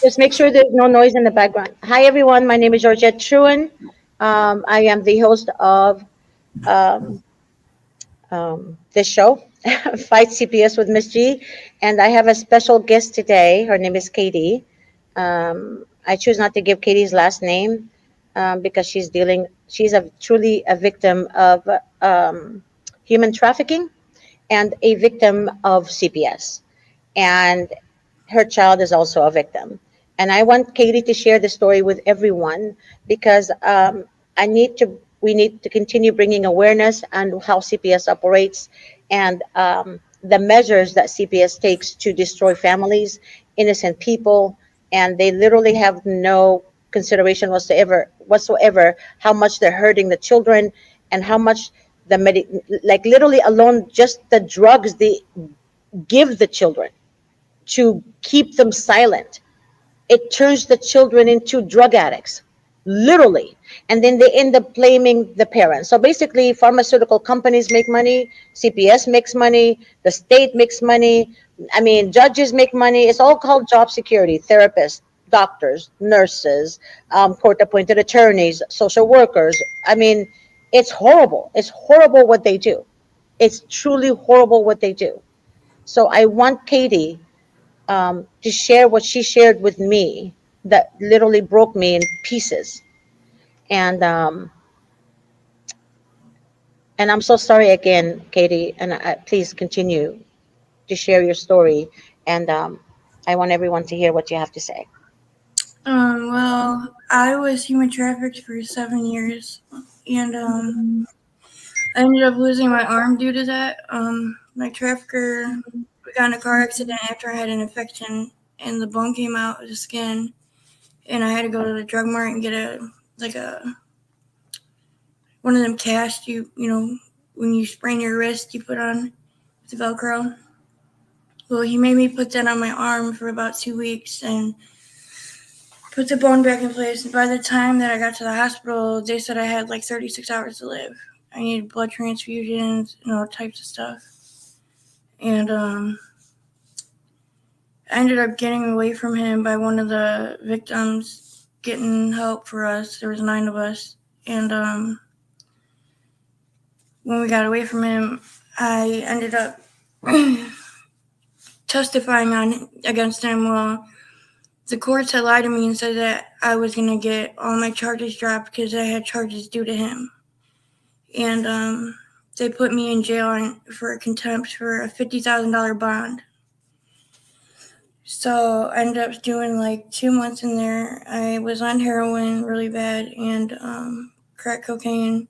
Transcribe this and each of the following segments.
Just make sure there's no noise in the background. Hi, everyone. My name is Georgette Truen. I am the host of um, this show, Fight CPS with Miss G, and I have a special guest today. Her name is Katie. I choose not to give Katie's last name because she's a truly a victim of human trafficking and a victim of CPS. And her child is also a victim. And I want Katie to share the story with everyone because we need to continue bringing awareness on how CPS operates and the measures that CPS takes to destroy families, innocent people, and they literally have no consideration whatsoever how much they're hurting the children and how much like literally alone just the drugs they give the children to keep them silent. It turns the children into drug addicts, literally. And then they end up blaming the parents. So basically, pharmaceutical companies make money, CPS makes money, the state makes money. I mean, judges make money. It's all called job security, therapists, doctors, nurses, court appointed attorneys, social workers. I mean, it's horrible. It's horrible what they do. It's truly horrible what they do. So I want Katie to share what she shared with me that literally broke me in pieces. And and I'm so sorry again, Katie. And please continue to share your story. And I want everyone to hear what you have to say. Well, I was human trafficked for 7 years, and I ended up losing my arm due to that. My trafficker got in a car accident after I had an infection, and the bone came out of the skin, and I had to go to the drug mart and get a one of them casts you when you sprain your wrist you put on the Velcro. Well, he made me put that on my arm for about 2 weeks and put the bone back in place. And by the time that I got to the hospital, they said I had like 36 hours to live. I needed blood transfusions and all types of stuff. And I ended up getting away from him by one of the victims getting help for us. There was 9 of us. And when we got away from him, I ended up testifying against him. Well, the courts had lied to me and said that I was going to get all my charges dropped because I had charges due to him. And they put me in jail for contempt for a $50,000 bond. So I ended up doing like 2 months in there. I was on heroin really bad and crack cocaine,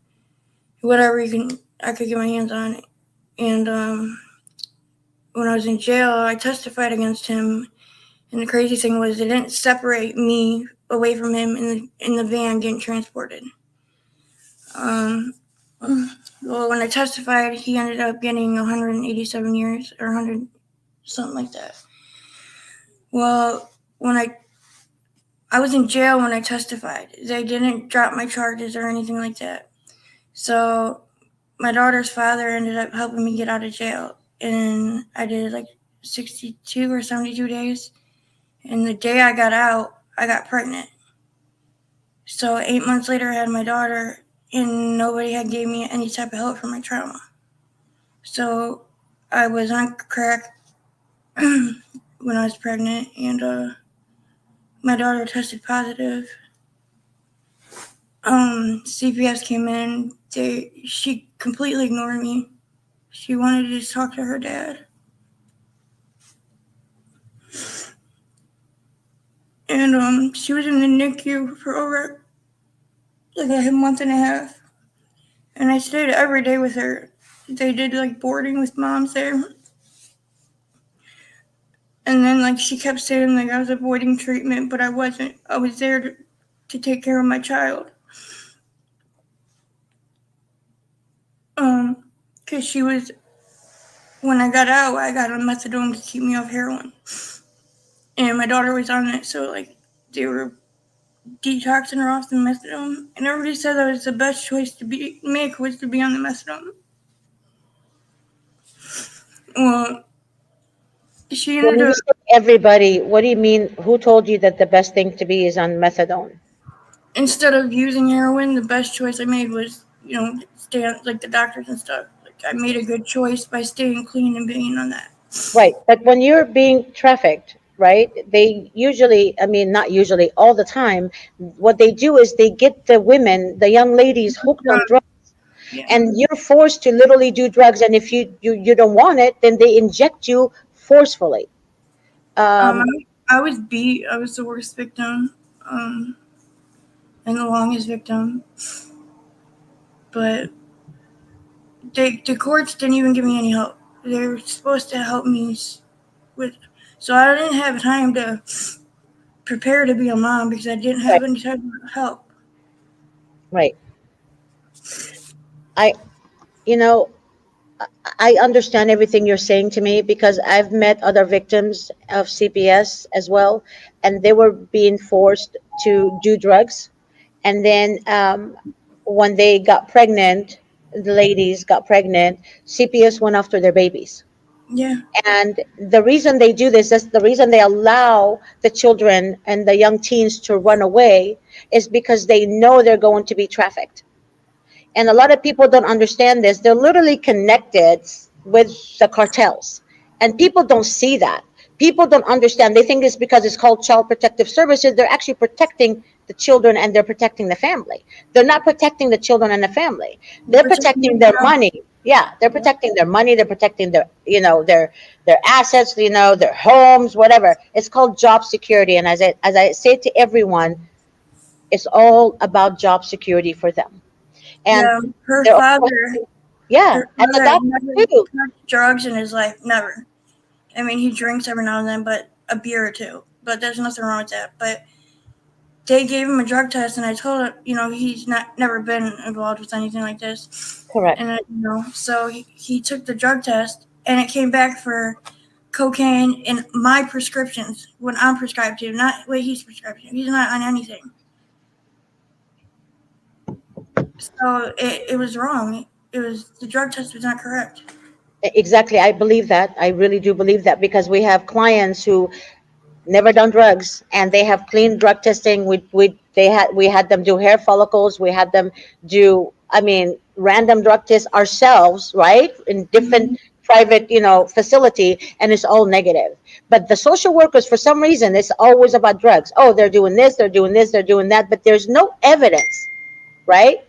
whatever I could get my hands on. And when I was in jail, I testified against him. And the crazy thing was, they didn't separate me away from him in the van getting transported. Well, when I testified, he ended up getting 187 years or 100, something like that. Well, when I was in jail when I testified, they didn't drop my charges or anything like that. So my daughter's father ended up helping me get out of jail, and I did like 62 or 72 days. And the day I got out, I got pregnant. So 8 months later, I had my daughter, and nobody had gave me any type of help for my trauma. So I was on crack when I was pregnant, and my daughter tested positive. CPS came in. She completely ignored me. She wanted to just talk to her dad. And she was in the NICU for over like a month and a half. And I stayed every day with her. They did like boarding with moms there. And then like she kept saying like I was avoiding treatment, but I wasn't. I was there to take care of my child. Because she was, when I got out, I got on methadone to keep me off heroin. And my daughter was on it, so like they were detoxing her off the methadone. And everybody said that was the best choice to make was to be on the methadone. Well, She When ended you up, say everybody, what do you mean? Who told you that the best thing to be is on methadone? instead of using heroin, the best choice I made was, stay on, like, the doctors and stuff. Like, I made a good choice by staying clean and being on that. Right. But when you're being trafficked, right, they usually, I mean, not usually, all the time, what they do is they get the women, the young ladies hooked on drugs, Yeah. and you're forced to literally do drugs. And if you don't want it, then they inject you forcefully. Um, Um, I was beat. I was the worst victim, um, and the longest victim. But the courts didn't even give me any help. They were supposed to help me with, so I didn't have time to prepare to be a mom because I didn't right, have any type of help. right. I, you know, I understand everything you're saying to me because I've met other victims of CPS as well, and they were being forced to do drugs. And then when they got pregnant, the ladies got pregnant, CPS went after their babies. Yeah, And the reason they do this is the reason they allow the children and the young teens to run away is because they know they're going to be trafficked. And a lot of people don't understand this. They're literally connected with the cartels. And people don't see that. People don't understand. They think it's because it's called child protective services. They're actually protecting the children and they're protecting the family. They're not protecting the children and the family. you're They're protecting protecting their yourself. money. Yeah, they're Yeah, protecting their money. They're protecting their assets. Their homes, whatever. It's called job security. And as I say to everyone, it's all about job security for them. And yeah. Her they're father, yeah, her and the father had doctor never too. touched drugs in his life. Never. I mean, he drinks every now and then, but a beer or two. But there's nothing wrong with that. But they gave him a drug test, and I told him, he's not never been involved with anything like this, Correct. and so he took the drug test, and it came back for cocaine in my prescriptions when I'm prescribed to, not what he's prescribed to. He's not on anything, so it was wrong. It was the drug test was not correct. Exactly. I believe that. I really do believe that because we have clients who never done drugs and they have clean drug testing. We had them do hair follicles. We had them do, I mean, random drug tests ourselves, right? In different Mhm. private, facility, and it's all negative. But the social workers, for some reason, it's always about drugs. Oh, they're doing this, they're doing this, they're doing that, but there's no evidence, right,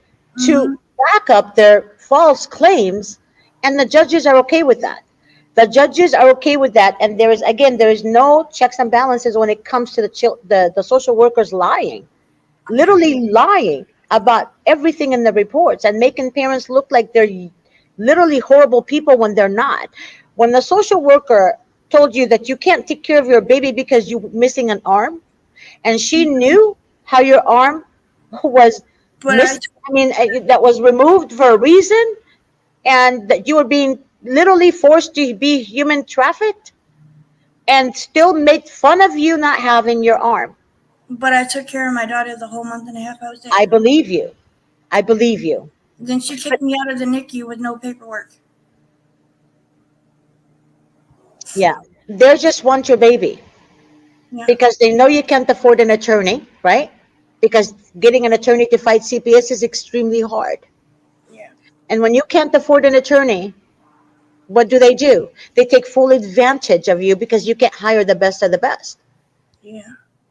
to Mhm. back up their false claims, and the judges are okay with that. The judges are okay with that, and there is no checks and balances when it comes to the social workers lying, literally lying about everything in the reports and making parents look like they're literally horrible people when they're not. When the social worker told you that you can't take care of your baby because you're missing an arm, and she knew how your arm was But I missed, I mean, that was removed for a reason, and that you were being literally forced to be human trafficked, and still made fun of you not having your arm. but I took care of my daughter the whole month and a half I was I there. believe you. I believe you. Then she kicked me out of the NICU with no paperwork. Yeah. They just want your baby Yeah, because they know you can't afford an attorney, right? Because getting an attorney to fight CPS is extremely hard. yeah, And when you can't afford an attorney, what do? They take full advantage of you because you can't hire the best of the best, yeah.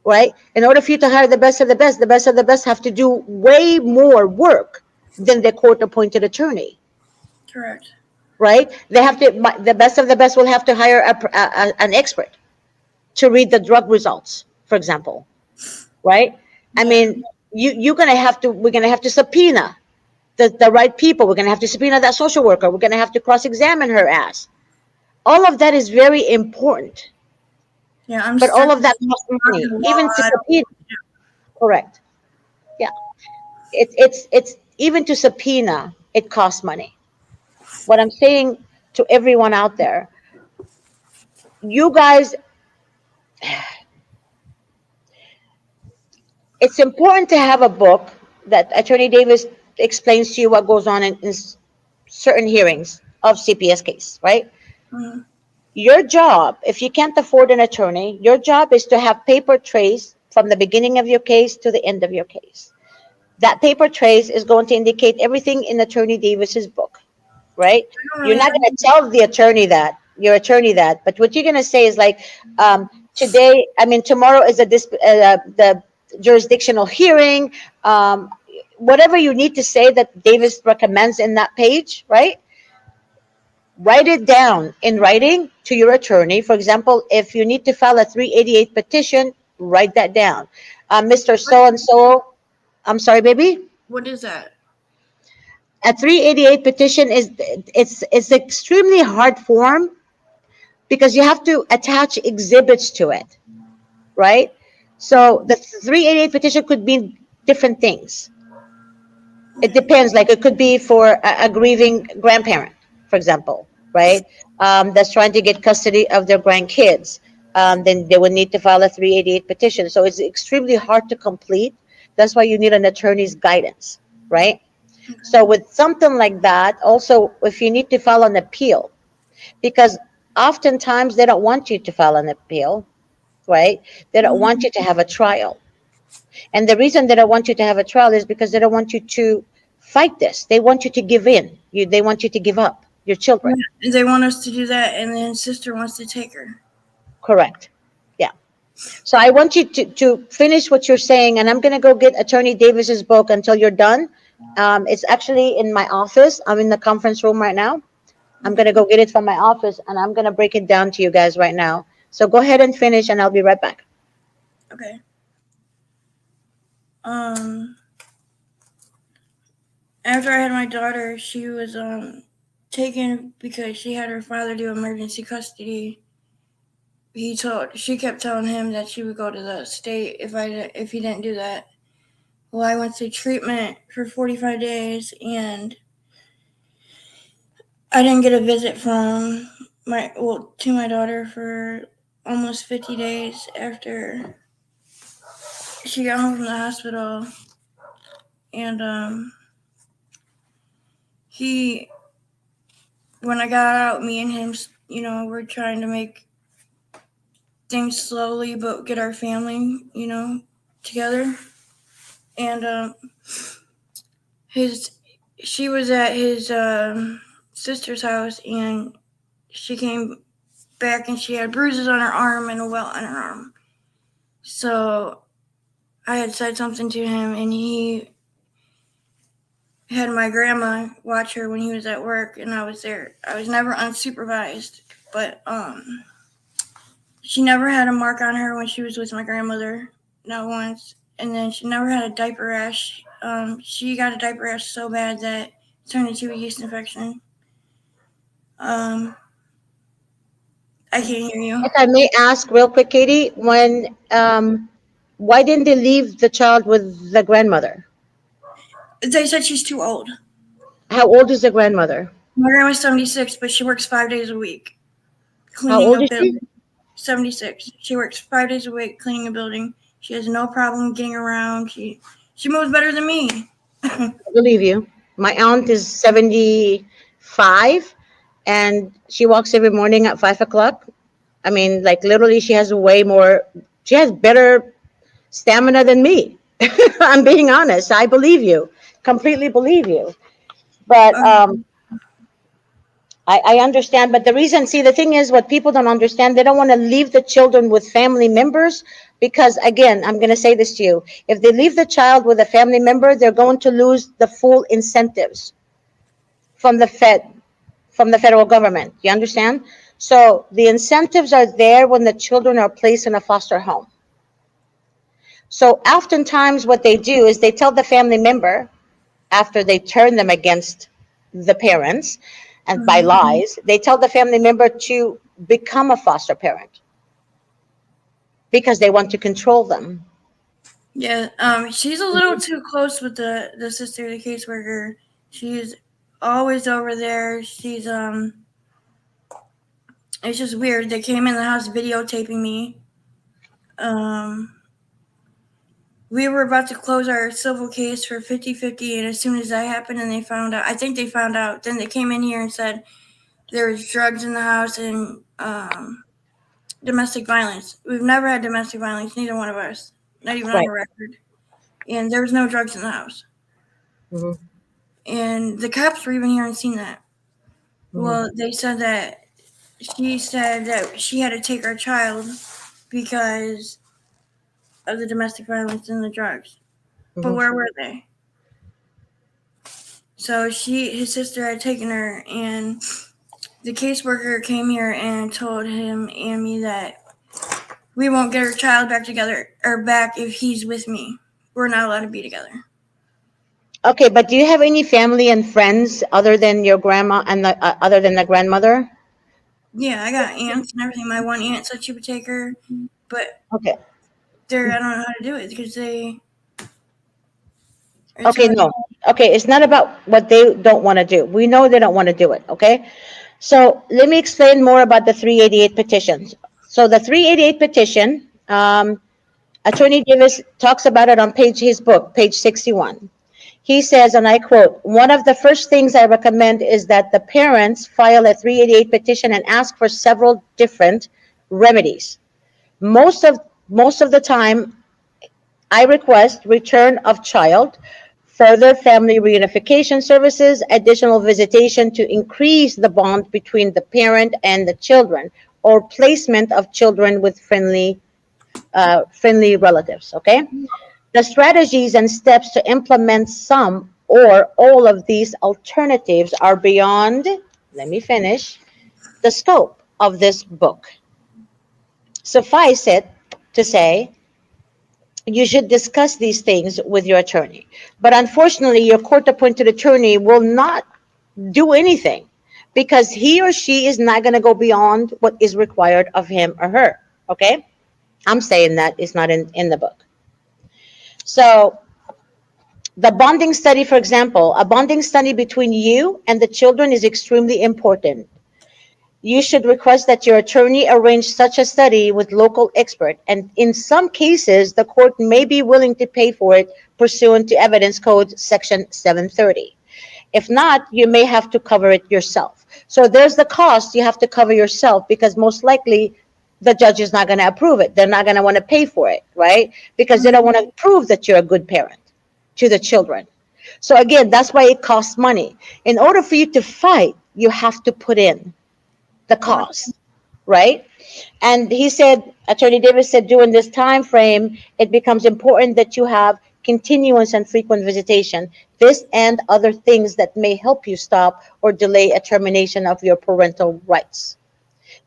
right? In order for you to hire the best of the best, the best of the best have to do way more work than the court appointed attorney, Correct. right? The best of the best will have to hire an expert to read the drug results, for example, right? I Yeah. mean, we're gonna have to subpoena the right people. We're gonna have to subpoena that social worker. We're gonna have to cross-examine her ass. All of that is very important, Yeah, I'm but all of strictly that costs on money, the law. even to I subpoena. don't. Correct. Yeah. It's even to subpoena, it costs money. What I'm saying to everyone out there, you guys, it's important to have a book that Attorney Davis explains to you what goes on in certain hearings of CPS case, right? Mhm. Your job, if you can't afford an attorney, your job is to have paper trace from the beginning of your case to the end of your case. That paper trace is going to indicate everything in Attorney Davis's book, right? I don't You're really not have. going to tell the attorney that, your attorney that, but what you're going to say is like, today, I mean, tomorrow is the jurisdictional hearing, whatever you need to say that Davis recommends in that page, right? Write it down in writing to your attorney. For example, if you need to file a 388 petition, write that down. Mr. So and so, I'm sorry, baby. What is that? A 388 petition is it's extremely hard form because you have to attach exhibits to it, right? So the 388 petition could mean different things. It depends. Like it could be for a grieving grandparent, for example, right? That's trying to get custody of their grandkids. Then they would need to file a 388 petition. So it's extremely hard to complete. That's why you need an attorney's guidance, right? So with something like that, also if you need to file an appeal, because oftentimes they don't want you to file an appeal, right? They don't want you to have a trial. And the reason they don't want you to have a trial is because they don't want you to fight this. They want you to give in. They want you to give up your children. Yeah, they want us to do that, and then sister wants to take her. Correct. Yeah. So I want you to finish what you're saying, and I'm going to go get Attorney Davis's book until you're done. It's actually in my office. I'm in the conference room right now. I'm going to go get it from my office, and I'm going to break it down to you guys right now. So go ahead and finish, and I'll be right back. Okay. After I had my daughter, she was taken because she had her father do emergency custody. She kept telling him that she would go to the state if he didn't do that. Well, I went through treatment for 45 days, and I didn't get a visit from to my daughter for almost 50 days after she got home from the hospital. And he when I got out, me and him, we're trying to make things slowly, but get our family, together. And she was at his sister's house, and she came back, and she had bruises on her arm and a welt on her arm. So I had said something to him, and he had my grandma watch her when he was at work, and I was there. I was never unsupervised, but she never had a mark on her when she was with my grandmother, not once. And then she never had a diaper rash. She got a diaper rash so bad that it turned into a yeast infection. I can't hear you. If I may ask real quick, Katie, why didn't they leave the child with the grandmother? They said she's too old. How old is the grandmother? My grandma's 76, but she works 5 days a week How cleaning old a is she? building. 76. She works 5 days a week cleaning a building. She has no problem getting around. She moves better than me. I believe you. My aunt is 75, and she walks every morning at 5 o'clock. I mean, like literally, she has better stamina than me. I'm being honest. I believe you, completely believe you. But I understand. But the reason, see, the thing is, what people don't understand, they don't want to leave the children with family members because, again, I'm going to say this to you. If they leave the child with a family member, they're going to lose the full incentives from the federal government. You understand? So the incentives are there when the children are placed in a foster home. So oftentimes what they do is they tell the family member after they turn them against the parents and by lies, they tell the family member to become a foster parent because they want to control them. Yeah, she's a little too close with the sister, the caseworker. She's always over there. It's just weird. They came in the house videotaping me. Um, we were about to close our civil case for 50-50, and as soon as that happened and they found out, I think they found out, then they came in here and said there was drugs in the house, and um, domestic violence. We've never had domestic violence, neither one of us, not even on Right. a record. And there was no drugs in the house. Hmm. And the cops were even here and seen that. Hmm. Well, they said that she said that she had to take our child because of the domestic violence and the drugs. But Hmm. where were they? So his sister had taken her, and the caseworker came here and told him and me that we won't get our child back together or back if he's with me. We're not allowed to be together. Okay, but do you have any family and friends other than your grandma and the other than the grandmother? Yeah, I got aunts and everything. My one aunt said she would take her, but Okay. I don't know how to do it because it's Okay, hard. no. Okay, it's not about what they don't want to do. We know they don't want to do it, okay? So let me explain more about the 388 petitions. So the 388 petition, Attorney Davis talks about it on his book, page 61. He says, and I quote, "One of the first things I recommend is that the parents file a 388 petition and ask for several different remedies. Most of most of the time, I request return of child, further family reunification services, additional visitation to increase the bond between the parent and the children, or placement of children with friendly relatives." Okay, the strategies and steps to implement some or all of these alternatives are beyond, let me finish, the scope of this book. Suffice it to say, you should discuss these things with your attorney. But unfortunately, your court appointed attorney will not do anything because he or she is not going to go beyond what is required of him or her. Okay? I'm saying that it's not in the book. So, the bonding study, for example, a bonding study between you and the children is extremely important. You should request that your attorney arrange such a study with local expert, and in some cases, the court may be willing to pay for it pursuant to Evidence Code Section 730. If not, you may have to cover it yourself. So there's the cost you have to cover yourself because most likely the judge is not going to approve it. They're not going to want to pay for it, right? Because they don't want to prove that you're a good parent to the children. So again, that's why it costs money. In order for you to fight, you have to put in the cost, right? And he said, Attorney Davis said, during this time frame, it becomes important that you have continuous and frequent visitation. This and other things that may help you stop or delay a termination of your parental rights,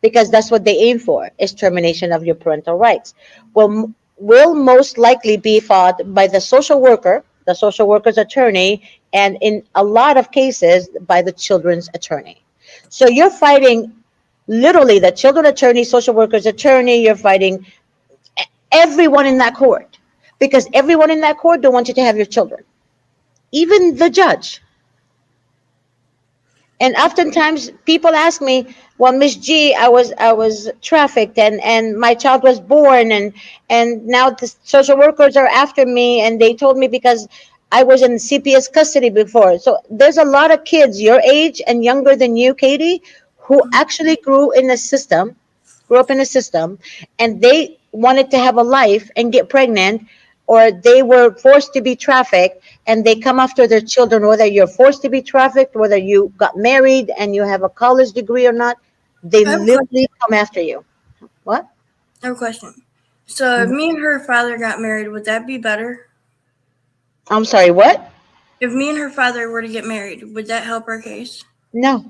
because that's what they aim for, is termination of your parental rights. Will most likely be fought by the social worker's attorney, and in a lot of cases by the children's attorney. So you're fighting literally the children attorney, social worker's attorney. You're fighting everyone in that court because everyone in that court don't want you to have your children, even the judge. And oftentimes people ask me, well, Miss G, I was trafficked and my child was born and now the social workers are after me and they told me because I was in CPS custody before. So there's a lot of kids your age and younger than you, Katie, who actually grew up in a system, and they wanted to have a life and get pregnant, or they were forced to be trafficked, and they come after their children, whether you're forced to be trafficked, whether you got married and you have a college degree or not, they I have a literally come after you. What? question. So if Mhm. me and her father got married, would that be better? I'm sorry, what? If me and her father were to get married, would that help our case? No,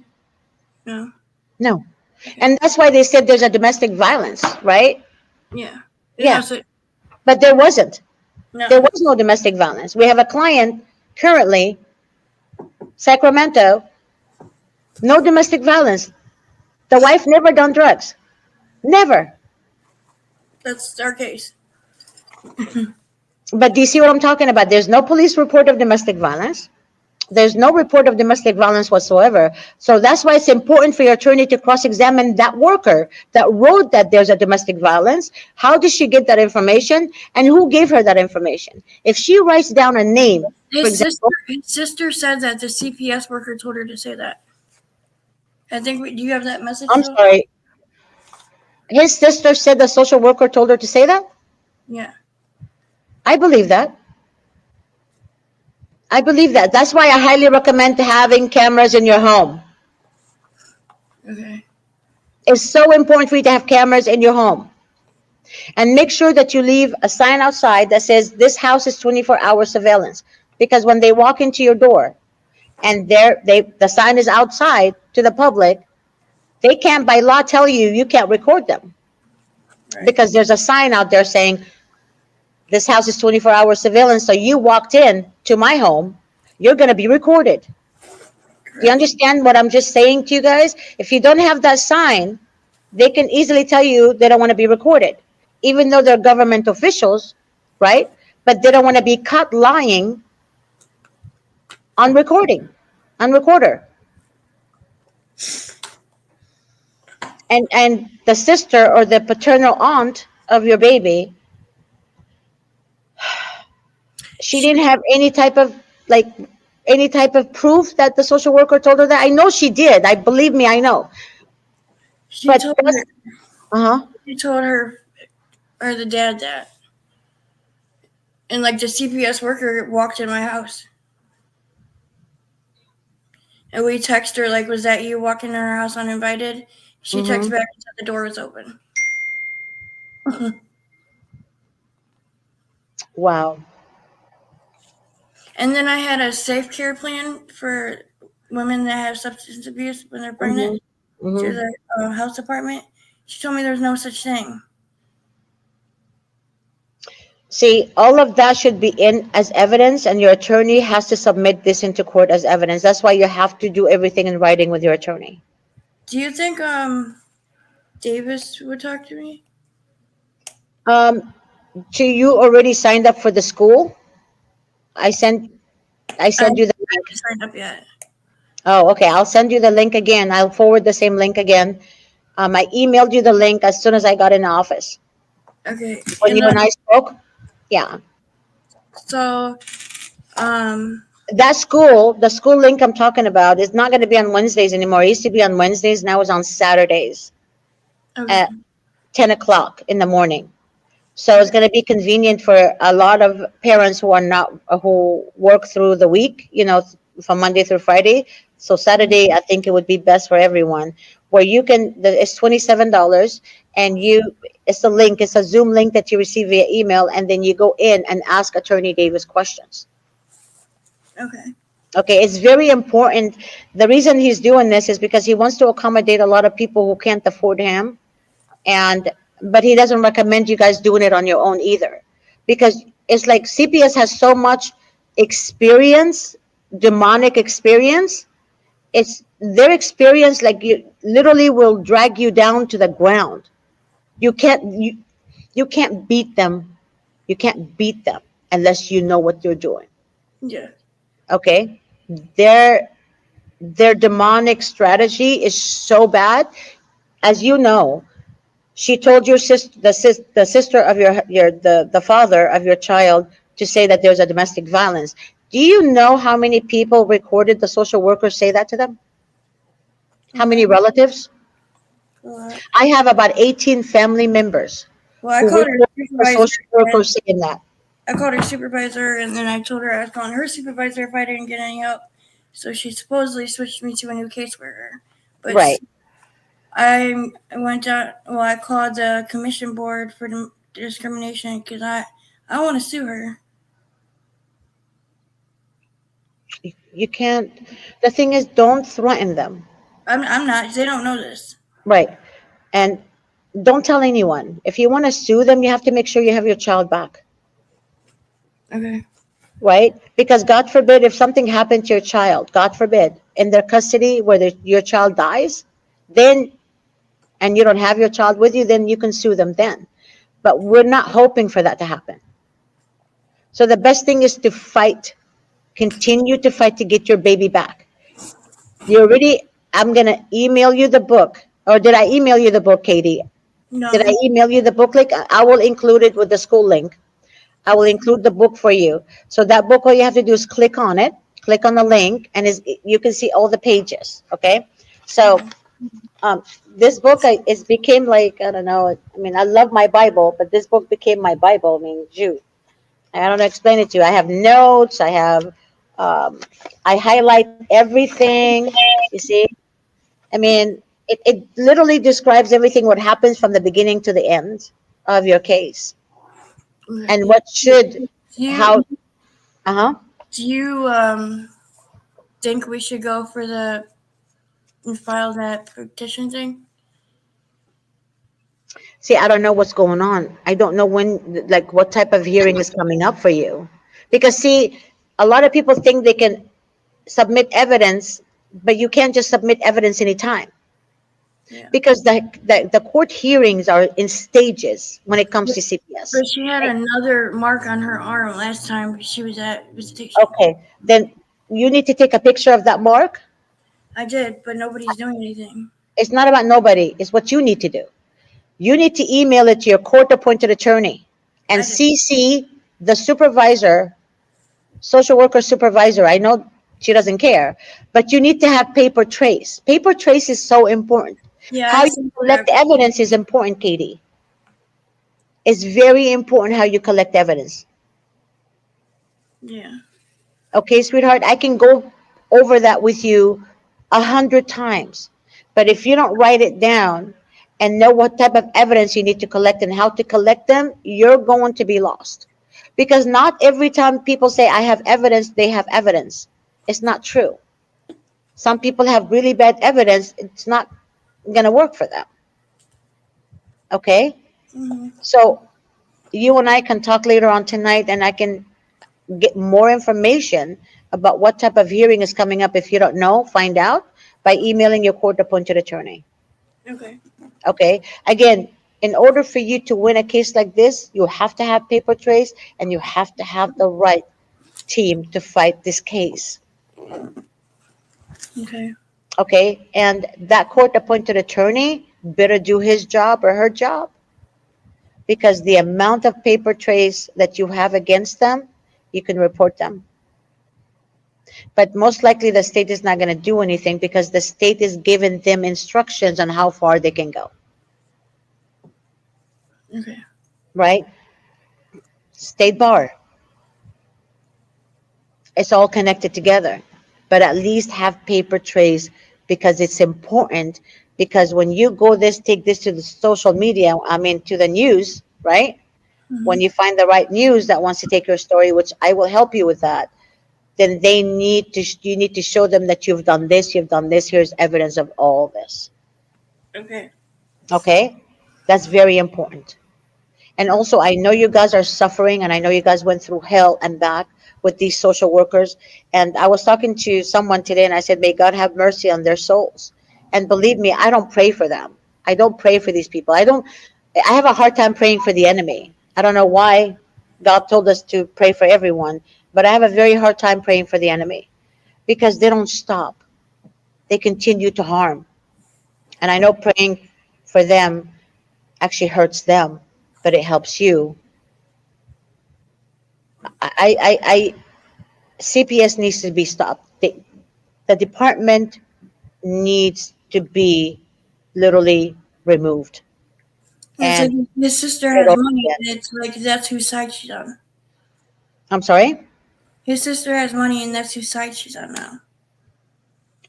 No. no. Okay. And that's why they said there's a domestic violence, right? Yeah. Yeah, No. So but there wasn't. There no. was no domestic violence. We have a client currently, Sacramento, no domestic violence. The wife never done drugs. Never. That's our case. But do you see what I'm talking about? There's no police report of domestic violence. There's no report of domestic violence whatsoever. So that's why it's important for your attorney to cross-examine that worker that wrote that there's a domestic violence. How did she get that information? And who gave her that information? If she writes down a name, for example, His sister said that the CPS worker told her to say that. I think. Do you have that message I'm though? sorry. His sister said the social worker told her to say that? Yeah. I believe that. I believe that. That's why I highly recommend having cameras in your home. Okay. It's so important for you to have cameras in your home. And make sure that you leave a sign outside that says this house is 24-hour surveillance. Because when they walk into your door and the sign is outside to the public, they can't by law tell you you can't record them. Right. Because there's a sign out there saying this house is 24-hour surveillance. So you walked in to my home, you're going to be recorded. Do you Correct. understand what I'm just saying to you guys? If you don't have that sign, they can easily tell you they don't want to be recorded, even though they're government officials, right? But they don't want to be caught lying on recording, on recorder. And the sister or the paternal aunt of your baby, she She didn't have any type of like any type of proof that the social worker told her that. I know she did. I believe me, I know. she But told that's her uh-huh. she told her or the dad that, and like the CPS worker walked in my house, and we text her like, "Was that you walking in our house uninvited?" She texted Mm-hmm. back and said the door was open. Wow. And then I had a safe care plan for women that have substance abuse when they're Mm-hmm. pregnant through Mm-hmm. the health department. She told me there's no such thing. See, all of that should be in as evidence, and your attorney has to submit this into court as evidence. That's why you have to do everything in writing with your attorney. Do you think Davis would talk to me? Um, so you already signed up for the school? I sent I I sent you the link. haven't signed up yet. Oh, okay. I'll send you the link again. I'll forward the same link again. I emailed you the link as soon as I got in the office. Okay, When and you and I spoke, yeah. so um That school, the school link I'm talking about, is not going to be on Wednesdays anymore. It used to be on Wednesdays, now it's on Saturdays okay, at 10 o'clock in the morning. So it's okay, going to be convenient for a lot of parents who are not, who work through the week, from Monday through Friday. So Saturday, I think it would be best for everyone. Where you can, it's $27, and it's a link, it's a Zoom link that you receive via email, and then you go in and ask Attorney Davis questions. okay, Okay, it's very important. The reason he's doing this is because he wants to accommodate a lot of people who can't afford him, and but he doesn't recommend you guys doing it on your own either, because it's like CPS has so much experience, demonic experience. It's their experience, like, you literally will drag you down to the ground. You can't beat them. You can't beat them unless you know what you're doing. yeah, Okay, their their demonic strategy is so bad. As you know, she told your sister, the sister of the father of your child, to say that there's a domestic violence. Do you know how many people recorded the social workers say that to them? How many well, relatives? well, I have about 18 family members well, I who called her recorded the supervisor, social workers and saying that. I called her supervisor, and then I told her I was calling her supervisor if I didn't get any help. So she supposedly switched me to a new caseworker, but Right. I went out. Well, I called the commission board for discrimination because I want to sue her. You can't. The thing is, don't threaten them. I'm not. They don't know this. Right. And don't tell anyone. If you want to sue them, you have to make sure you have your child back. Okay. Right? Because God forbid, if something happened to your child, God forbid, in their custody, where your child dies, then, and you don't have your child with you, then you can sue them then. But we're not hoping for that to happen. So the best thing is to fight, continue to fight to get your baby back. You already, I'm going to email you the book. Or did I email you the book, Katie? Did I No. email you the book link? I will include it with the school link. I will include the book for you. So that book, all you have to do is click on it, click on the link, and you can see all the pages. Okay. So Okay. This book, it became like, I don't know. I mean, I love my Bible, but this book became my Bible. I mean, shoot, I don't know how to explain it to you. I have notes. Um, I highlight everything. You see, I mean, it literally describes everything what happens from the beginning to the end of your case and Okay. what should, Do you how, uh-huh. do you think we should go for the and file that petition thing? See, I don't know what's going on. I don't know when, like, what type of hearing is coming up for you. Because, see, a lot of people think they can submit evidence, but you can't just submit evidence anytime. Yeah. Because the court hearings are in stages when it comes But to CPS. but she had Right? another mark on her arm last time she was at visitation. Okay, then you need to take a picture of that mark. I did, but nobody's doing anything. It's not about nobody, it's what you need to do. You need to email it to your court appointed attorney and I did. CC the supervisor, social worker supervisor. I know she doesn't care, but you need to have paper trace. Paper trace is so important. Yeah, How I you sent collect her. evidence is important, Katie. It's very important how you collect evidence. Yeah. Okay, sweetheart, I can go over that with you 100 times. But if you don't write it down and know what type of evidence you need to collect and how to collect them, you're going to be lost. Because not every time people say, I have evidence, they have evidence. It's not true. Some people have really bad evidence, it's not going to work for them. Okay? Hmm. So you and I can talk later on tonight and I can get more information about what type of hearing is coming up. If you don't know, find out by emailing your court appointed attorney. Okay. Okay. Again, in order for you to win a case like this, you have to have paper trace and you have to have the right team to fight this case. Okay. Okay. And that court appointed attorney better do his job or her job because the amount of paper trace that you have against them, you can report them. But most likely the state is not going to do anything because the state is giving them instructions on how far they can go, Okay. right? State bar, it's all connected together. But at least have paper trace because it's important. Because when you go this, take this to the social media, I mean, to the news, right? Hmm. When you find the right news that wants to take your story, which I will help you with that, then you need to show them that you've done this, here's evidence of all this. Okay. Okay? That's very important. And also, I know you guys are suffering, and I know you guys went through hell and back with these social workers. And I was talking to someone today, and I said, may God have mercy on their souls. And believe me, I don't pray for them. I don't pray for these people. I have a hard time praying for the enemy. I don't know why God told us to pray for everyone, but I have a very hard time praying for the enemy because they don't stop. They continue to harm. And I know praying for them actually hurts them, but it helps you. I CPS needs to be stopped. The department needs to be literally removed It's like and his sister put has over money, again. and it's like that's whose side she's on. I'm sorry, His sister has money, and that's whose side she's on now.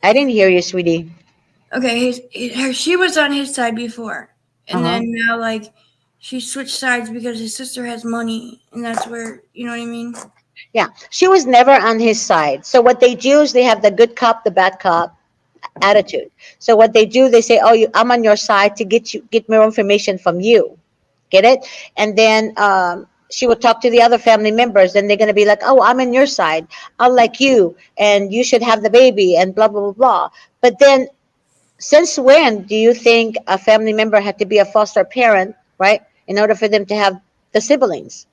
I didn't hear you, sweetie. Okay, she was on his side before, Uh and huh. then now like she switched sides because his sister has money, and that's where you know what I mean. Yeah, she was never on his side. So what they do is they have the good cop, the bad cop attitude. So what they do, they say, "Oh, I'm on your side to get more information from you." Get it? And then she would talk to the other family members, and they're going to be like, "Oh, I'm on your side. I like you, and you should have the baby," and blah blah blah blah. But then, since when do you think a family member had to be a foster parent, right, in order for them to have the siblings?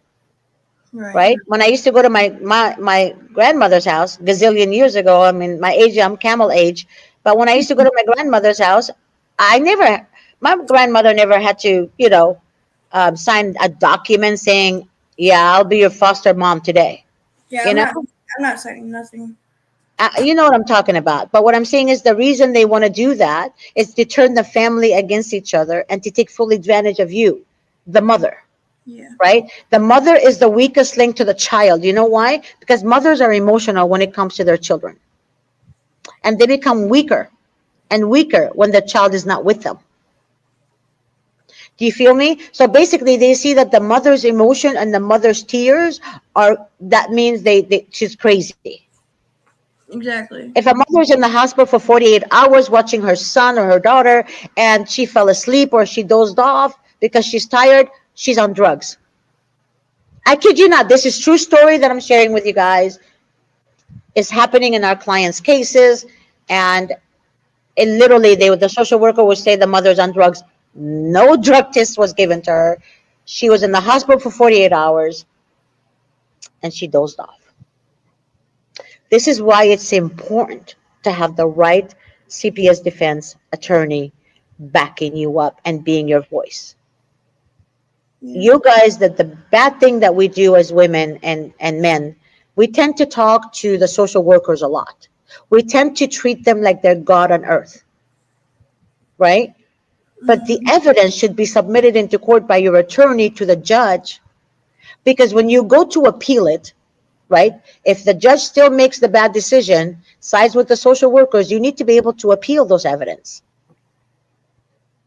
Right. Right? When I used to go to my grandmother's house gazillion years ago, I mean, my age, I'm camel age, but when I used to go to my grandmother's house, I never, my grandmother never had to, sign a document saying, "Yeah, I'll be your foster mom today." Yeah, You know, I'm not signing nothing. You know what I'm talking about. But what I'm saying is the reason they want to do that is to turn the family against each other and to take full advantage of you, the mother, Yeah. right? The mother is the weakest link to the child. You know why? Because mothers are emotional when it comes to their children, and they become weaker and weaker when the child is not with them. Do you feel me? So basically, they see that the mother's emotion and the mother's tears are, that means she's crazy. Exactly. If a mother's in the hospital for 48 hours watching her son or her daughter and she fell asleep or she dozed off because she's tired, she's on drugs. I kid you not. This is true story that I'm sharing with you guys. Is happening in our clients' cases, and it literally, the social worker would say the mother's on drugs. No drug test was given to her. She was in the hospital for 48 hours and she dozed off. This is why it's important to have the right CPS defense attorney backing you up and being your voice. Yeah. You guys, that the bad thing that we do as women and men, we tend to talk to the social workers a lot. We tend to treat them like they're God on earth, right? But the Mm-hmm. evidence should be submitted into court by your attorney to the judge, because when you go to appeal it, right? If the judge still makes the bad decision, sides with the social workers, you need to be able to appeal those evidence.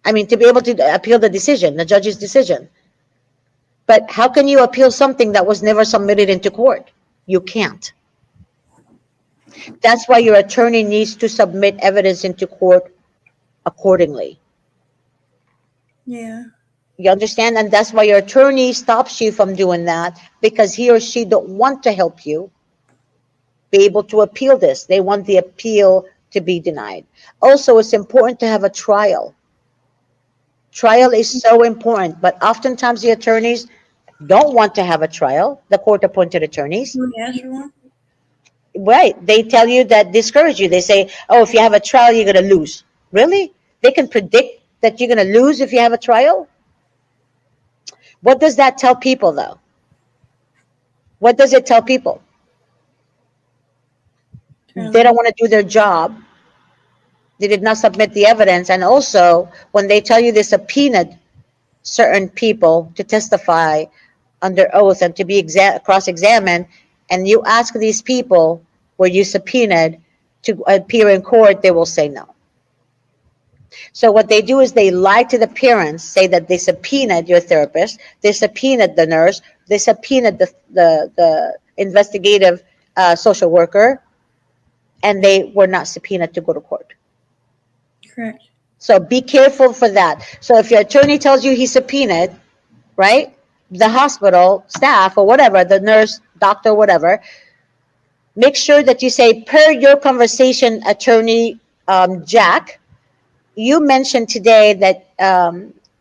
I mean, to be able to appeal the decision, the judge's decision. But how can you appeal something that was never submitted into court? You can't. That's why your attorney needs to submit evidence into court accordingly. Yeah. You understand? And that's why your attorney stops you from doing that, because he or she don't want to help you be able to appeal this. They want the appeal to be denied. Also, it's important to have a trial. Trial is so important, but oftentimes the attorneys don't want to have a trial, the court appointed attorneys. You ask for one? Right. They tell you that, discourage you. They say, oh, if you have a trial, you're going to lose. Really? They can predict that you're going to lose if you have a trial? What does that tell people, though? What does it tell people? They don't Apparently. want to do their job. They did not submit the evidence. And also, when they tell you they subpoenaed certain people to testify under oath and to be cross-examined, and you ask these people, were you subpoenaed to appear in court, they will say no. So what they do is they lie to the parents, say that they subpoenaed your therapist, they subpoenaed the nurse, they subpoenaed the investigative social worker, and they were not subpoenaed to go to court. Correct. So be careful for that. So if your attorney tells you he subpoenaed, right, the hospital staff or whatever, the nurse, doctor, whatever, make sure that you say, per your conversation, attorney Jack, you mentioned today that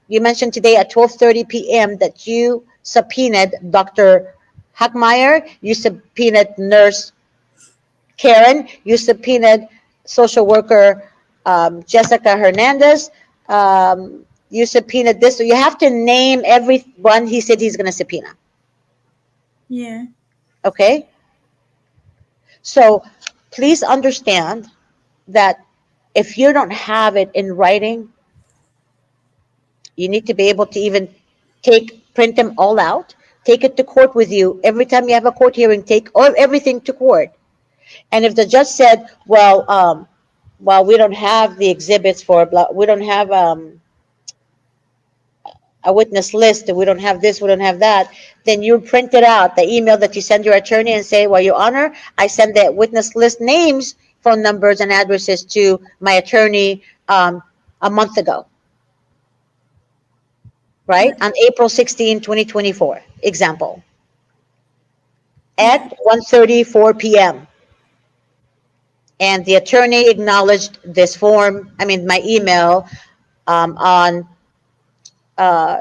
you mentioned today at 12:30 p.m. that you subpoenaed Dr. Hackmeyer, you subpoenaed nurse Karen, you subpoenaed social worker Jessica Hernandez, you subpoenaed this. So you have to name everyone he said he's going to subpoena. Yeah. Okay? So please understand that if you don't have it in writing, you need to be able to even print them all out, take it to court with you. Every time you have a court hearing, take everything to court. And if the judge said, well, we don't have the exhibits for, we don't have a witness list, we don't have this, we don't have that, then you print it out, the email that you send your attorney and say, well, your honor, I send the witness list names, phone numbers, and addresses to my attorney a month ago, right? Right. On April 16, 2024, example, Yeah. at 1:34 p.m. And the attorney acknowledged this form, I mean, my email on uh,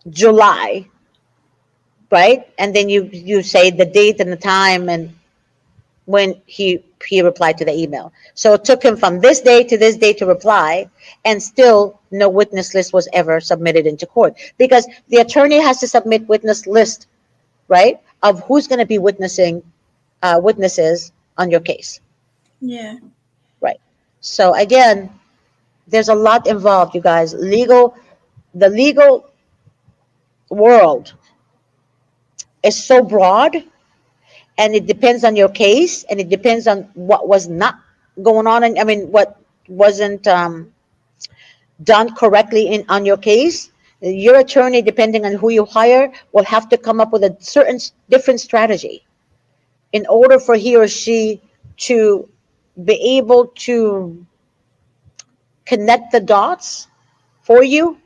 July, right? And then you say the date and the time and when he replied to the email. So it took him from this day to this day to reply, and still no witness list was ever submitted into court, because the attorney has to submit witness list, right, of who's going to be witnesses on your case. Yeah. Right. So again, there's a lot involved, you guys. The legal world is so broad, and it depends on your case, and it depends on what was not going on. And I mean, what wasn't done correctly in on your case. Your attorney, depending on who you hire, will have to come up with a certain different strategy in order for he or she to be able to connect the dots for you.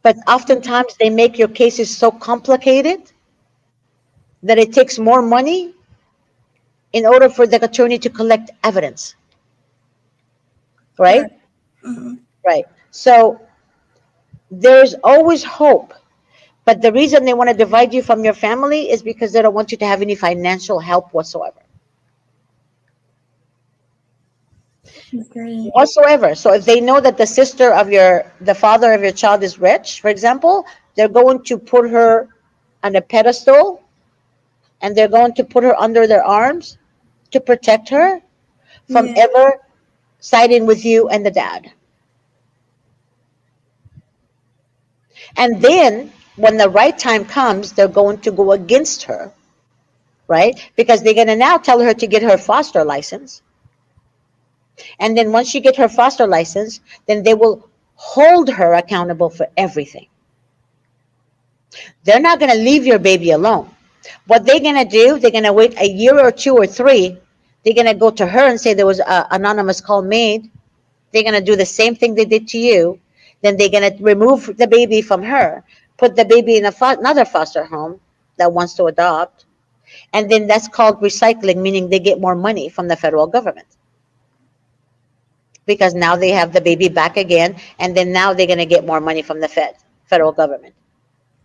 But oftentimes they make your cases so complicated that it takes more money in order for the attorney to collect evidence, Right. right? Hmm. Right. So there's always hope. But the reason they want to divide you from your family is because they don't want you to have any financial help whatsoever. That's crazy. Whatsoever. So if they know that the father of your child is rich, for example, they're going to put her on a pedestal, and they're going to put her under their arms to protect her from Yeah. ever siding with you and the dad. And then when the right time comes, they're going to go against her, right? Because they're going to now tell her to get her foster license. And then once she get her foster license, then they will hold her accountable for everything. They're not going to leave your baby alone. What they're going to do, they're going to wait a year or two or three. They're going to go to her and say there was an anonymous call made. They're going to do the same thing they did to you. Then they're going to remove the baby from her, put the baby in another foster home that wants to adopt. And then that's called recycling, meaning they get more money from the federal government because now they have the baby back again. And then now they're going to get more money from the federal government.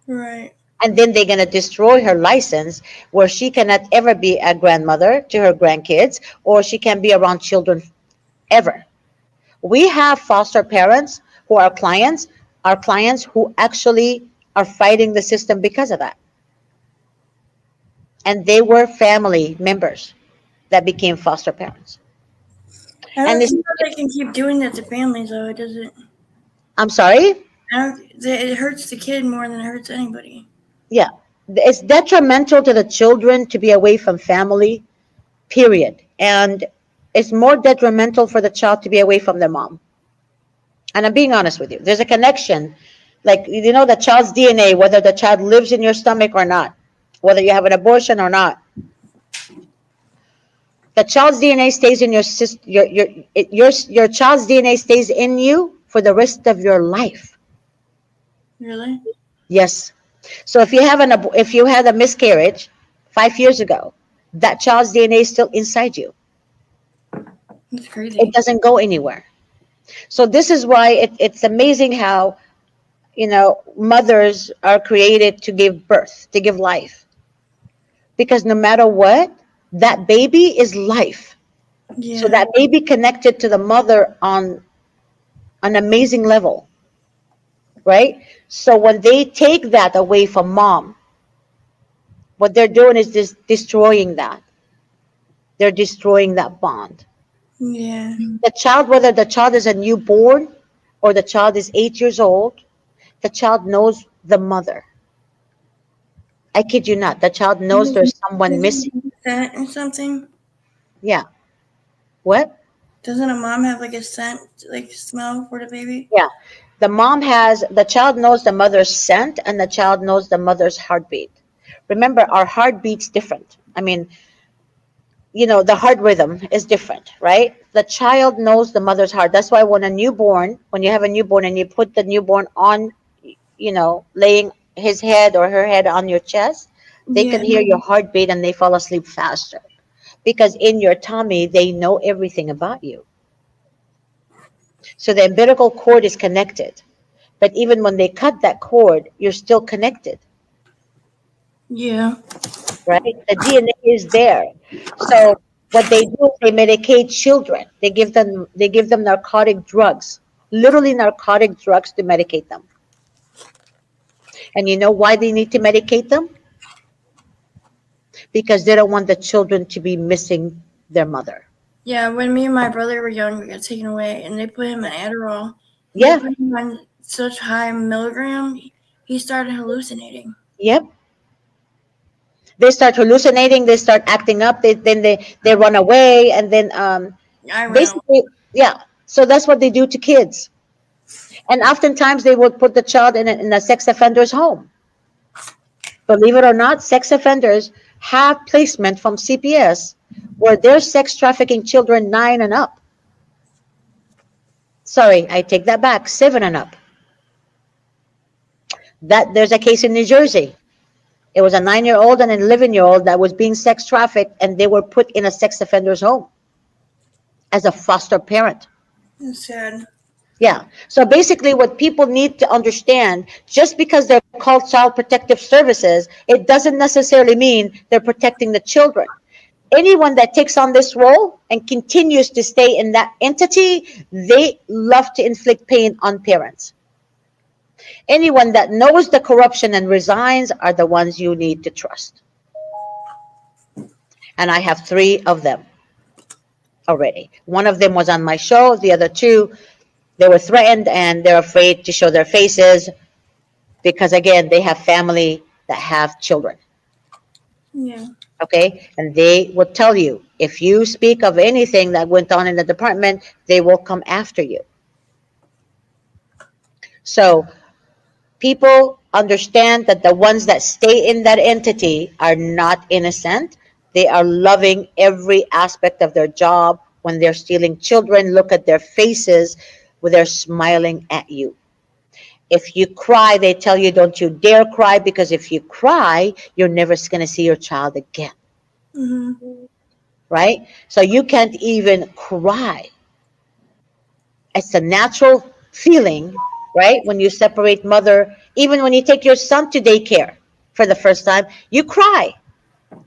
Right. And then they're going to destroy her license where she cannot ever be a grandmother to her grandkids, or she can be around children ever. We have foster parents who are clients, our clients who actually are fighting the system because of that. And they were family members that became foster parents. I And don't this, think they can keep doing that to families, though. It doesn't. I'm sorry? I don't. It hurts the kid more than it hurts anybody. Yeah. It's detrimental to the children to be away from family, period. And it's more detrimental for the child to be away from their mom. And I'm being honest with you. There's a connection. Like, you know, the child's DNA, whether the child lives in your stomach or not, whether you have an abortion or not, the child's DNA stays in your child's DNA stays in you for the rest of your life. Really? Yes. So if you had a miscarriage 5 years ago, that child's DNA is still inside you. That's It crazy. doesn't go anywhere. So this is why it's amazing how, mothers are created to give birth, to give life. Because no matter what, that baby is life. So Yeah. that baby connected to the mother on an amazing level, right? So when they take that away from mom, what they're doing is just destroying that. They're destroying that bond. Yeah. The child, whether the child is a newborn or the child is 8 years old, the child knows the mother. I kid you not. The child knows there's someone missing. Doesn't scent or something? Yeah. What? Doesn't a mom have like a scent, like smell for the baby? Yeah. The child knows the mother's scent, and the child knows the mother's heartbeat. Remember, our heartbeat's different. I mean, the heart rhythm is different, right? The child knows the mother's heart. That's why when you have a newborn and you put the newborn on, laying his head or her head on your chest, they can Yeah. hear your heartbeat and they fall asleep faster because in your tummy, they know everything about you. So the umbilical cord is connected. But even when they cut that cord, you're still connected, Yeah. right? The DNA is there. So what they do is they medicate children. They give them narcotic drugs, literally narcotic drugs to medicate them. And you know why they need to medicate them? Because they don't want the children to be missing their mother. Yeah, when me and my brother were young, we got taken away, and they put him on Adderall. And they Yeah, put him on such high milligram, he started hallucinating. yep. They start hallucinating, they start acting up, then they run away, and then I ran away. basically, yeah. So that's what they do to kids. And oftentimes they would put the child in a sex offender's home. Believe it or not, sex offenders have placement from CPS where they're sex trafficking children 9 and up. Sorry, I take that back, 7 and up. That there's a case in New Jersey. It was a 9-year-old and an 11-year-old that was being sex trafficked, and they were put in a sex offender's home as a foster parent. It's sad. Yeah. So basically, what people need to understand, just because they're called child protective services, it doesn't necessarily mean they're protecting the children. Anyone that takes on this role and continues to stay in that entity, they love to inflict pain on parents. Anyone that knows the corruption and resigns are the ones you need to trust. And I have 3 of them already. One of them was on my show. The other 2, they were threatened and they're afraid to show their faces because, again, they have family that have children. Yeah. Okay. And they will tell you if you speak of anything that went on in the department, they will come after you. So people understand that the ones that stay in that entity are not innocent. They are loving every aspect of their job. When they're stealing children, look at their faces where they're smiling at you. If you cry, they tell you don't you dare cry, because if you cry, you're never going to see your child again. Mm-hmm. Right? So you can't even cry. It's a natural feeling, right? When you separate mother, even when you take your son to daycare for the first time, you cry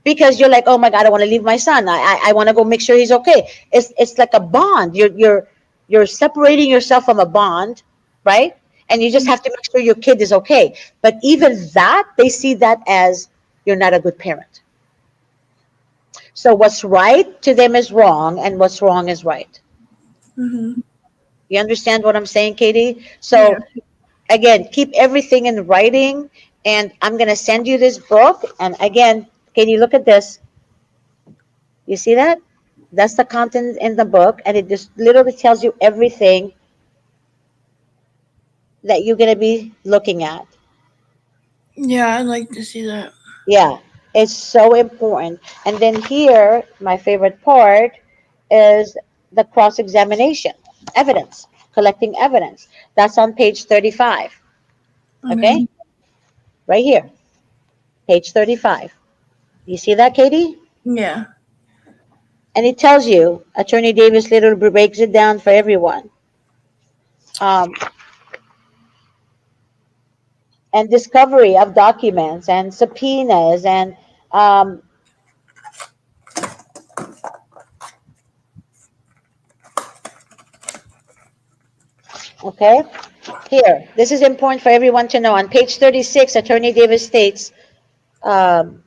because you're like, oh my God, I want to leave my son. I want to go make sure he's okay. It's like a bond. You're separating yourself from a bond, right? And you just have to make sure your kid is okay. But even that, they see that as you're not a good parent. So what's right to them is wrong, and what's wrong is right. Mm-hmm. You understand what I'm saying, Katie? Yeah. So again, keep everything in writing, and I'm going to send you this book. And again, Katie, look at this. You see that? That's the content in the book, and it just literally tells you everything that you're going to be looking at. Yeah, I'd like to see that. Yeah, it's so important. And then here, my favorite part is the cross examination, evidence, collecting evidence. That's on page 35. Okay, Okay. right here, page 35. You see that, Katie? Yeah. And it tells you, Attorney Davis literally breaks it down for everyone. Um, and discovery of documents and subpoenas and um, okay, here, this is important for everyone to know. On page 36, Attorney Davis states, um,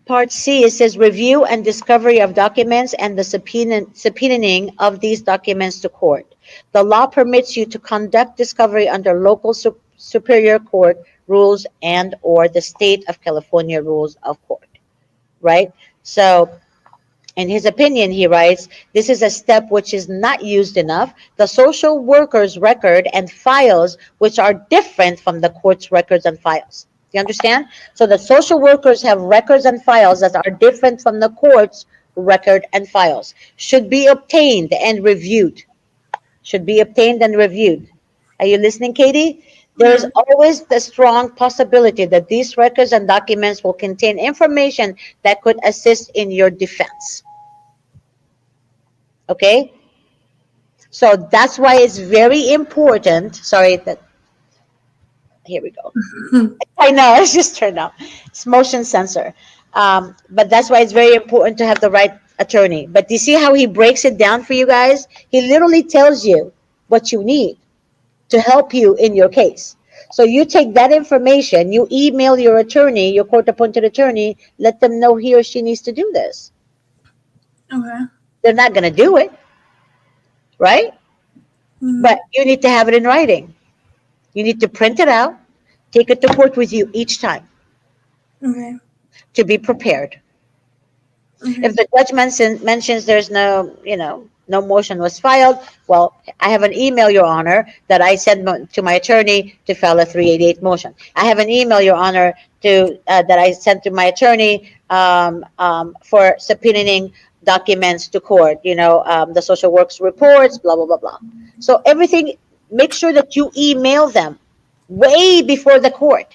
Part C, it says review and discovery of documents and the subpoenaing of these documents to court. The law permits you to conduct discovery under local superior court rules and or the state of California rules of court, right? So in his opinion, he writes, this is a step which is not used enough. The social worker's record and files, which are different from the court's records and files. You understand? So the social workers have records and files that are different from the court's record and files. Should be obtained and reviewed. Should be obtained and reviewed. Are you listening, Katie? There Yeah. is always the strong possibility that these records and documents will contain information that could assist in your defense. Okay, so that's why it's very important. Sorry, that here we go. I know it's just turned off. It's motion sensor, but that's why it's very important to have the right attorney. But you see how he breaks it down for you guys? He literally tells you what you need to help you in your case. So you take that information, you email your attorney, your court appointed attorney, let them know he or she needs to do this. Okay. They're not going to do it, right? Mm-hmm. But you need to have it in writing. You need to print it out, take it to court with you each time Okay. to be prepared. Okay. If the judge mentions there's no motion was filed, well, I have an email, Your Honor, that I sent to my attorney to file a 388 motion. I have an email, Your Honor, that I sent to my attorney for subpoenaing documents to court, the social works reports, blah, blah, blah, blah. So everything, make sure that you email them way before the court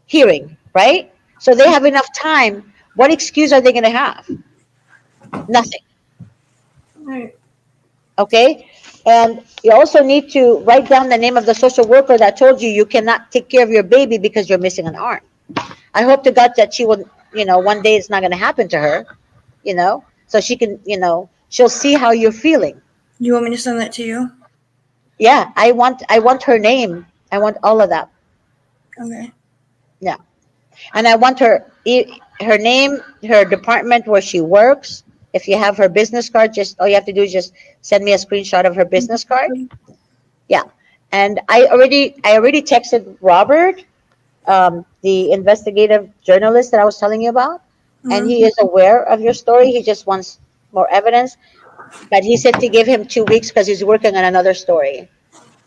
hearing, right? So they have enough time. What excuse are they going to have? Nothing. Right. Okay. And you also need to write down the name of the social worker that told you you cannot take care of your baby because you're missing an arm. I hope to God that she will, one day it's not going to happen to her, so she can, she'll see how you're feeling. Do you want me to send that to you? Yeah. I want her name. I want all of that. Okay. Yeah. And I want her name, her department where she works. If you have her business card, just all you have to do is just send me a screenshot of her business card. Yeah. And I already texted Robert, the investigative journalist that I was telling you about, and Mm-hmm. he is aware of your story. He just wants more evidence, but he said to give him 2 weeks because he's working on another story.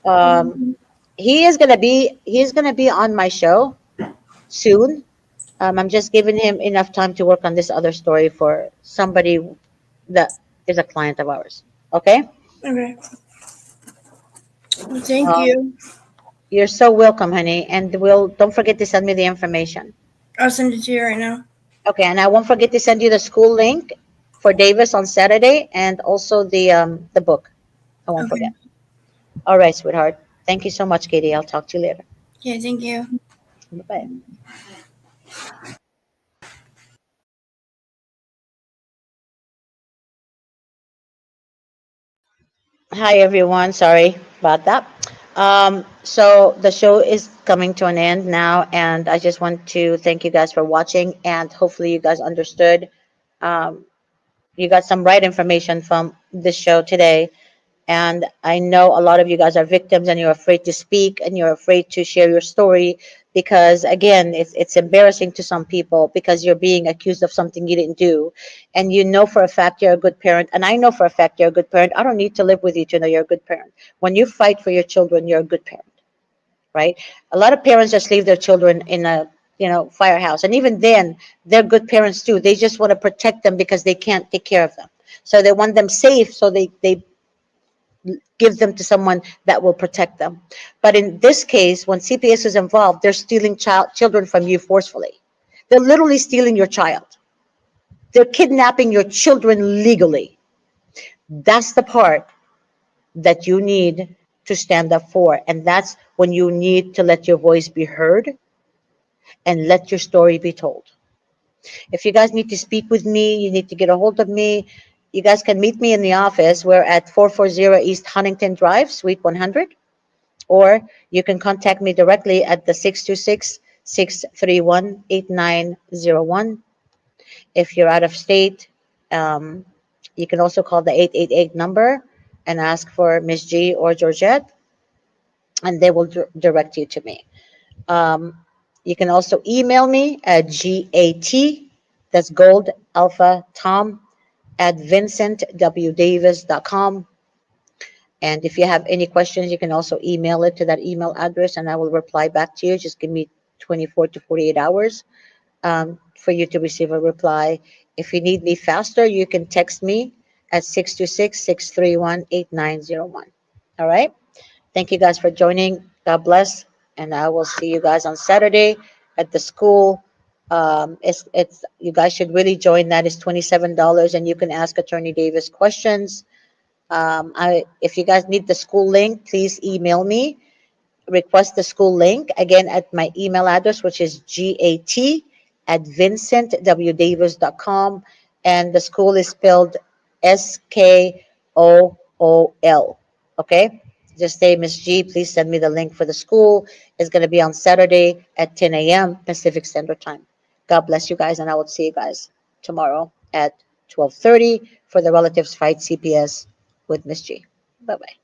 Um, he's gonna be on my show soon. I'm just giving him enough time to work on this other story for somebody that is a client of ours. Okay? Okay. Well, thank Um, you. you're so welcome, honey. And don't forget to send me the information. I'll send it to you right now. Okay, and I won't forget to send you the school link for Davis on Saturday and also the book. I won't Okay. forget. All right, sweetheart. Thank you so much, Katie. I'll talk to you later. Okay. Thank you. Bye bye. Hi, everyone. Sorry about that. So the show is coming to an end now, and I just want to thank you guys for watching, and hopefully you guys understood. Um, you got some right information from this show today. And I know a lot of you guys are victims and you're afraid to speak and you're afraid to share your story because, again, it's embarrassing to some people because you're being accused of something you didn't do. And you know for a fact you're a good parent. And I know for a fact you're a good parent. I don't need to live with you to know you're a good parent. When you fight for your children, you're a good parent, right? A lot of parents just leave their children in a firehouse. And even then, they're good parents too. They just want to protect them because they can't take care of them. So they want them safe so they give them to someone that will protect them. But in this case, when CPS is involved, they're stealing children from you forcefully. They're literally stealing your child. They're kidnapping your children legally. That's the part that you need to stand up for. And that's when you need to let your voice be heard and let your story be told. If you guys need to speak with me, you need to get a hold of me. You guys can meet me in the office. We're at 440 East Huntington Drive, Suite 100. Or you can contact me directly at the 626-631-8901. If you're out of state, um, you can also call the 888 number and ask for Miss G or Georgette, and they will direct you to me. Um, you can also email me at GAT, that's Gold Alpha Tom, at vincentwdavis.com. And if you have any questions, you can also email it to that email address and I will reply back to you. Just give me 24 to 48 hours for you to receive a reply. If you need me faster, you can text me at 626-631-8901. All right. Thank you guys for joining. God bless. And I will see you guys on Saturday at the school. It's you guys should really join that. It's $27 and you can ask Attorney Davis questions. If you guys need the school link, please email me. Request the school link again at my email address, which is gat@vincentwdavis.com. And the school is spelled SKOOL. Okay? Just say, Miss G, please send me the link for the school. It's going to be on Saturday at 10 a.m. Pacific Standard Time. God bless you guys, and I will see you guys tomorrow at 12:30 for the relatives fight CPS with Miss G. Bye bye.